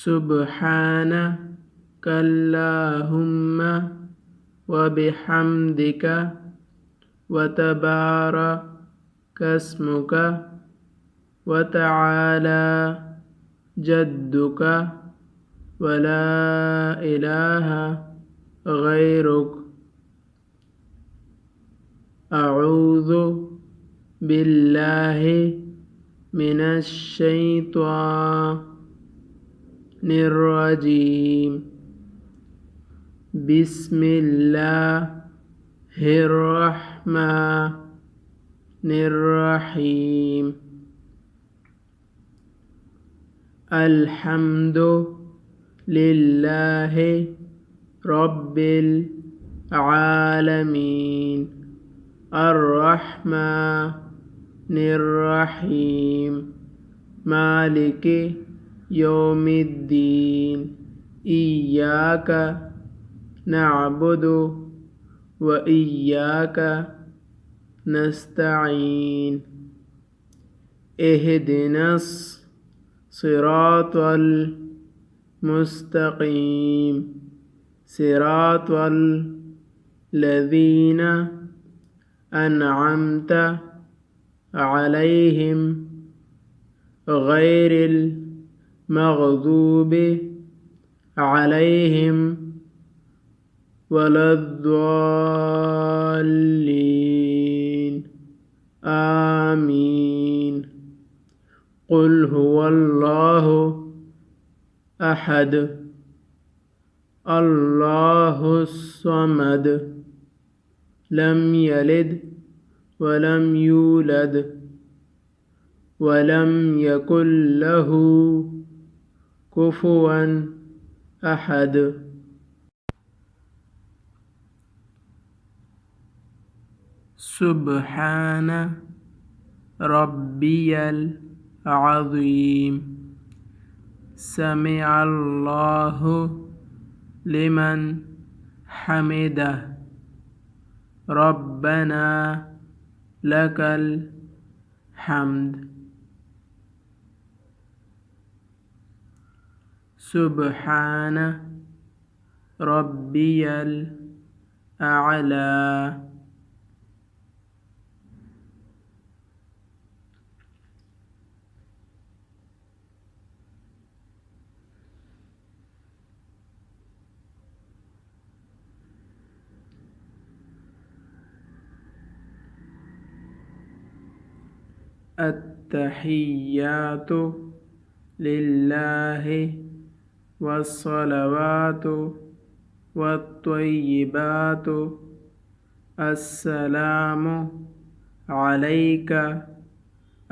सुब्हानक अल्लाहुम्मा व बिहम्दिका व तबारक अस्मुका व तआला जद्दुका व ला इलाहा गैरुक अऊज़ु बिल्लाहि मिनश शैत्वानिर रजीम बिस्मिल्लाहिर रहमानिर रहीम अल्हम्दु लिल्लाहि रब्बिल आलमीन अर्रहमानिर रहीम मालिकि यौमिद्दीन इय्याका नअबुदु व इय्याका नस्तईन इहदिनस सिरातल मुस्तकीम सिरातल लज़ीना अनअमत अलैहिम गैरिल मग़ज़ूबि अलैहिम वलद्दॉल्लीन आमीन क़ुल हुवल्लाहु अहद अल्लाहुस्समद लम यलिद वलम यूलद वलम यकुल लहू कुफुवन अहद सुब्हान रब्बियल अज़ीम समिअल्लाहु लिमन हमिदह रब्बना लकल हम्द सुब्हान रब्बियल अअला अत्तहिय्यातु लिल्लाहि वस्सलवातु वत्तय्यिबातु अस्सलामु अलैका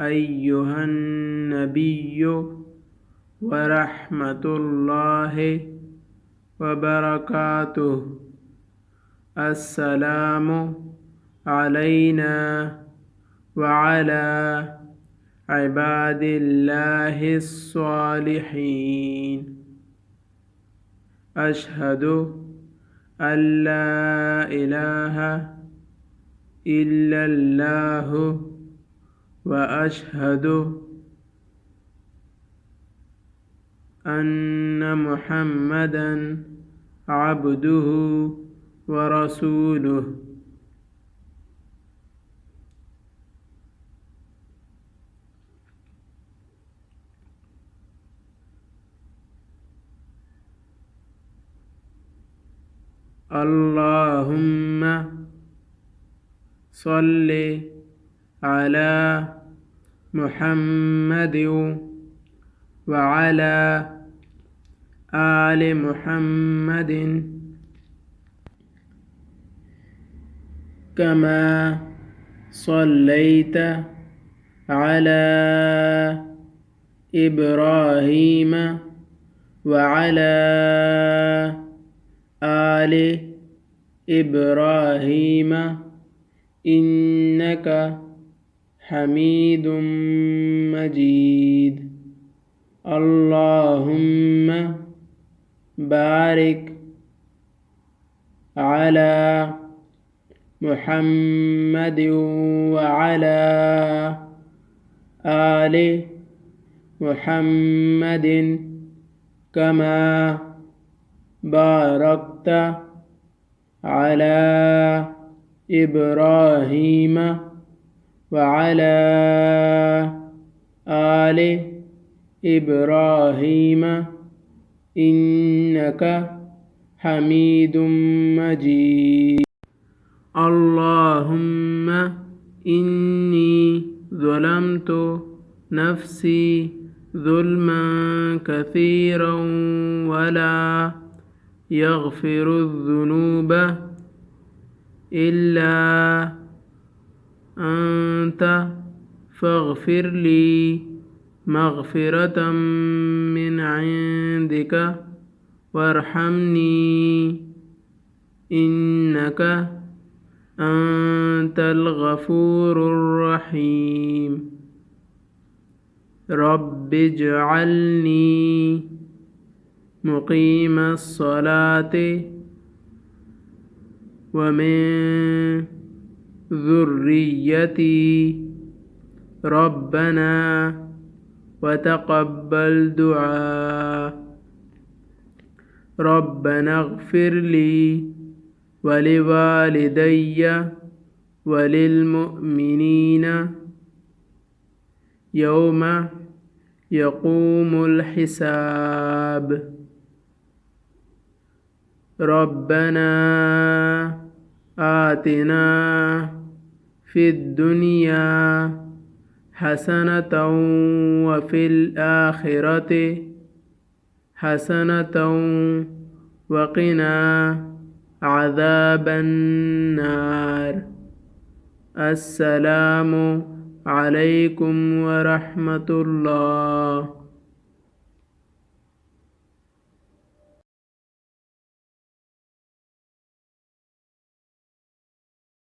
अय्युहन नबिय्यु व रहमतुल्लाहि व बरकातुहु अस्सलामु अलैना व अला इबादिल्लाहिस सालिहीन अशहदु अल्ला इलाहा इल्लल्लाहु व अशहदु अन्न मुहम्मदन अब्दुहु व रसूलुहु अल्लाहुम्मा सल्लि अला मुहम्मदिन व अला आलि मुहम्मदिन कमा सल्लैत अला इब्राहीम व अला आलि इब्राहीम इन्नका हमीदुम मजीद अल्लाहुम्मा बारिक अला मुहम्मदिन व अला आलि मुहम्मदिन كما باركت على إبراهيم وعلى آل إبراهيم إنك حميد مجيد اللهم إني ظلمت نفسي ظلما كثيرا ولا يغفر الذنوب إلا أنت فاغفر لي مغفرة من عندك وارحمني إنك أنت الغفور الرحيم رب اجعلني مقيم الصلاة ومن ذريتي ربنا وتقبل دعاء ربنا اغفر لي ولوالدي وللمؤمنين يوم يقوم الحساب ربنا آتنا في الدنيا حسنة وفي الآخرة حسنة وقنا عذاب النار السلام عليكم ورحمة الله